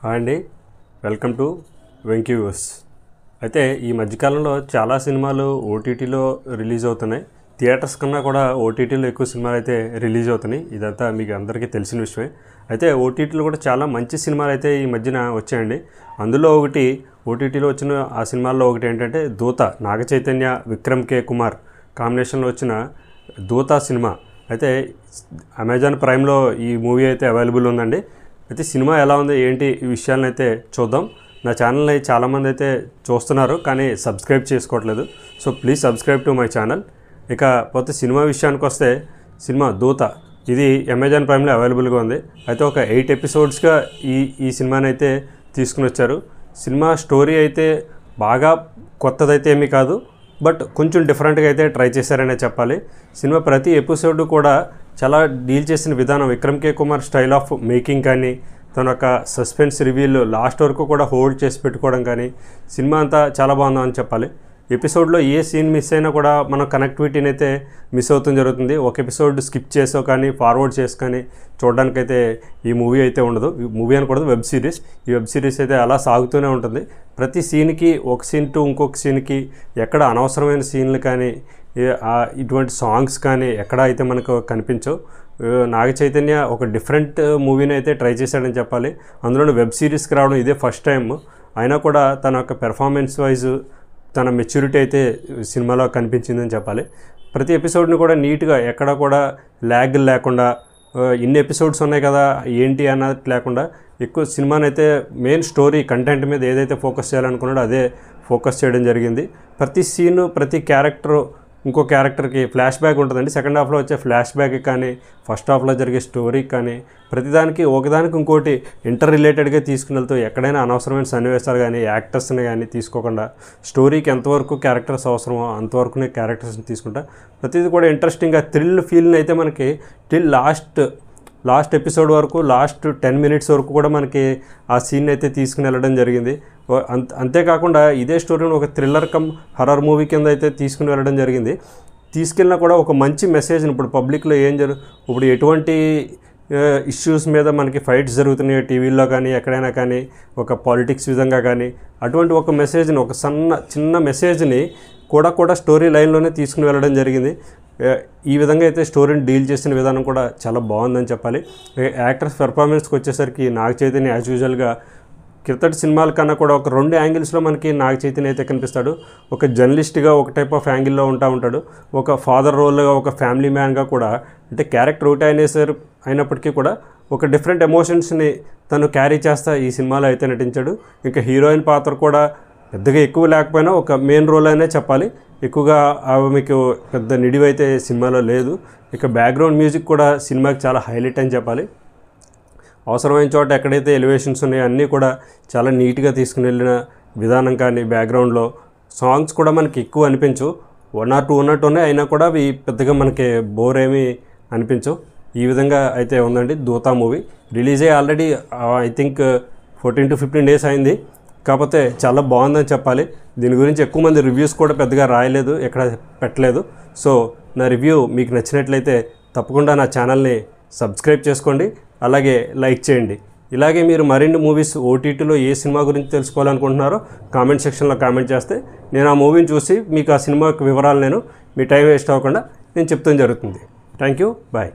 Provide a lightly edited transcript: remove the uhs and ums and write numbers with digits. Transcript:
Hi అండి, welcome to Venky views. అయితే ఈ మధ్యకాలంలో చాలా సినిమాలు ఓటీటీలో రిలీజ్ అవుతున్నాయి. థియేటర్స్ కన్నా కూడా ఓటీటీలో ఎక్కువ సినిమాలు అయితే రిలీజ్ అవుతున్నాయి. ఇదంతా మీకు అందరికీ తెలిసిన విషయమే. అయితే ఓటీటీలో కూడా చాలా మంచి సినిమాలు అయితే ఈ మధ్యన వచ్చాయండి. అందులో ఒకటి ఓటీటీలో వచ్చిన ఆ సినిమాల్లో ఒకటి ఏంటంటే దూత, నాగ చైతన్య, విక్రమ్ కే కుమార్ కాంబినేషన్లో వచ్చిన దూత సినిమా. అయితే అమెజాన్ ప్రైమ్లో ఈ మూవీ అయితే అవైలబుల్ ఉందండి. అయితే సినిమా ఎలా ఉంది ఏంటి ఈ విషయాలను అయితే చూద్దాం. నా ఛానల్ని చాలామంది అయితే చూస్తున్నారు కానీ సబ్స్క్రైబ్ చేసుకోవట్లేదు. So please subscribe to my channel. ఇక పోతే సినిమా విషయానికి వస్తే సినిమా దూత ఇది అమెజాన్ ప్రైమ్లో అవైలబుల్గా ఉంది. అయితే ఒక 8 ఎపిసోడ్స్గా ఈ సినిమాని అయితే తీసుకుని వచ్చారు. సినిమా స్టోరీ అయితే బాగా కొత్తదైతే ఏమీ కాదు, బట్ కొంచెం డిఫరెంట్గా అయితే ట్రై చేశారనే చెప్పాలి. సినిమా ప్రతి ఎపిసోడ్ కూడా చాలా డీల్ చేసిన విధానం, విక్రమ్ కే కుమార్ స్టైల్ ఆఫ్ మేకింగ్ కానీ, తన యొక్క సస్పెన్స్ రివీల్ లాస్ట్ వరకు కూడా హోల్డ్ చేసి పెట్టుకోవడం కానీ, సినిమా అంతా చాలా బాగుందని చెప్పాలి. ఎపిసోడ్లో ఏ సీన్ మిస్ అయినా కూడా మనం కనెక్టివిటీని అయితే మిస్ అవుతుంది జరుగుతుంది. ఒక ఎపిసోడ్ స్కిప్ చేసో కానీ ఫార్వర్డ్ చేసి కానీ చూడడానికైతే ఈ మూవీ అయితే ఉండదు. ఈ మూవీ అనకూడదు, వెబ్ సిరీస్. ఈ వెబ్ సిరీస్ అయితే అలా సాగుతూనే ఉంటుంది. ప్రతి సీన్కి ఒక సీన్ టు ఇంకొక సీన్కి ఎక్కడ అనవసరమైన సీన్లు కానీ ఇటువంటి సాంగ్స్ కానీ ఎక్కడ అయితే మనకు కనిపించవు. నాగ చైతన్య ఒక డిఫరెంట్ మూవీని అయితే ట్రై చేశాడని చెప్పాలి. అందులో వెబ్ సిరీస్కి రావడం ఇదే ఫస్ట్ టైం. అయినా కూడా తన యొక్క పెర్ఫార్మెన్స్ వైజ్ తన మెచ్యూరిటీ అయితే సినిమాలో కనిపించిందని చెప్పాలి. ప్రతి ఎపిసోడ్ని కూడా నీట్గా ఎక్కడ కూడా ల్యాగ్ లేకుండా, ఇన్ని ఎపిసోడ్స్ ఉన్నాయి కదా ఏంటి అన్నది లేకుండా ఎక్కువ సినిమాని అయితే మెయిన్ స్టోరీ కంటెంట్ మీద ఏదైతే ఫోకస్ చేయాలనుకున్నాడో అదే ఫోకస్ చేయడం జరిగింది. ప్రతి సీను, ప్రతి క్యారెక్టరు ఇంకో క్యారెక్టర్కి ఫ్లాష్ బ్యాక్ ఉంటుందండి. సెకండ్ హాఫ్లో వచ్చే ఫ్లాష్ బ్యాక్ కానీ, ఫస్ట్ హాఫ్లో జరిగే స్టోరీ కానీ, ప్రతిదానికి ఒకదానికి ఇంకోటి ఇంటర్ రిలేటెడ్గా తీసుకుని వెళ్తూ ఎక్కడైనా అనవసరమైన సన్నివేశాలు కానీ యాక్టర్స్ని కానీ తీసుకోకుండా స్టోరీకి ఎంతవరకు క్యారెక్టర్స్ అవసరమో అంతవరకునే క్యారెక్టర్స్ని తీసుకుంటా ప్రతిదీ కూడా ఇంట్రెస్టింగ్గా థ్రిల్ ఫీల్ని అయితే మనకి టిల్ లాస్ట్ ఎపిసోడ్ వరకు, లాస్ట్ 10 మినిట్స్ వరకు కూడా మనకి ఆ సీన్ అయితే తీసుకుని వెళ్ళడం జరిగింది. అంతేకాకుండా ఇదే స్టోరీని ఒక థ్రిల్లర్ కమ్ హర్రర్ మూవీ కింద అయితే తీసుకుని వెళ్ళడం జరిగింది. తీసుకెళ్ళినా కూడా ఒక మంచి మెసేజ్ని, ఇప్పుడు పబ్లిక్లో ఇప్పుడు ఎటువంటి ఇష్యూస్ మీద మనకి ఫైట్స్ జరుగుతున్నాయో టీవీల్లో కానీ ఎక్కడైనా కానీ, ఒక పాలిటిక్స్ విధంగా కానీ, అటువంటి ఒక మెసేజ్ని, ఒక చిన్న మెసేజ్ని కూడా స్టోరీ లైన్లోనే తీసుకుని వెళ్ళడం జరిగింది. ఈ విధంగా అయితే స్టోరీని డీల్ చేసిన విధానం కూడా చాలా బాగుందని చెప్పాలి. యాక్టర్స్ పెర్ఫార్మెన్స్కి వచ్చేసరికి నాగ చైతన్య యాజ్ యూజువల్గా క్రికెట్ సినిమాల కన్నా కూడా ఒక 2 యాంగిల్స్లో మనకి నాగ చైతన్య అయితే కనిపిస్తాడు. ఒక జర్నలిస్ట్గా ఒక టైప్ ఆఫ్ యాంగిల్లో ఉంటాడు, ఒక ఫాదర్ రోల్గా, ఒక ఫ్యామిలీ మ్యాన్గా కూడా, అంటే క్యారెక్టర్ ఒకటి అయినప్పటికీ కూడా ఒక డిఫరెంట్ ఎమోషన్స్ని తను క్యారీ చేస్తా ఈ సినిమాలో అయితే నటించాడు. ఇంకా హీరోయిన్ పాత్ర కూడా పెద్దగా ఎక్కువ లేకపోయినా ఒక మెయిన్ రోల్ అనే చెప్పాలి. ఎక్కువగా మీకు పెద్ద నిడివైతే సినిమాలో లేదు. ఇక బ్యాక్గ్రౌండ్ మ్యూజిక్ కూడా సినిమాకి చాలా హైలైట్ అని చెప్పాలి. అవసరమైన చోట ఎక్కడైతే ఎలివేషన్స్ ఉన్నాయో అన్నీ కూడా చాలా నీట్గా తీసుకుని వెళ్ళిన విధానం కానీ, బ్యాక్గ్రౌండ్లో సాంగ్స్ కూడా మనకి ఎక్కువ అనిపించవు. 1 or 2 ఉన్నట్టు ఉన్నాయి, అయినా కూడా అవి పెద్దగా మనకి బోర్ ఏమీ అనిపించవు. ఈ విధంగా అయితే ఉందండి దూత మూవీ. రిలీజ్ అయ్యి already I think 14 to 15 days అయింది. కాకపోతే చాలా బాగుందని చెప్పాలి. దీని గురించి ఎక్కువ మంది రివ్యూస్ కూడా పెద్దగా రాయలేదు, ఎక్కడ పెట్టలేదు. సో నా రివ్యూ మీకు నచ్చినట్లయితే తప్పకుండా నా ఛానల్ని సబ్స్క్రైబ్ చేసుకోండి, అలాగే లైక్ చేయండి. ఇలాగే మీరు మరిన్ని మూవీస్ ఓటీటీలో ఏ సినిమా గురించి తెలుసుకోవాలనుకుంటున్నారో కామెంట్ సెక్షన్లో కామెంట్ చేస్తే నేను ఆ మూవీని చూసి మీకు ఆ సినిమా వివరాలు మీ టైం వేస్ట్ అవ్వకుండా నేను చెప్తాను జరుగుతుంది. Thank you, bye.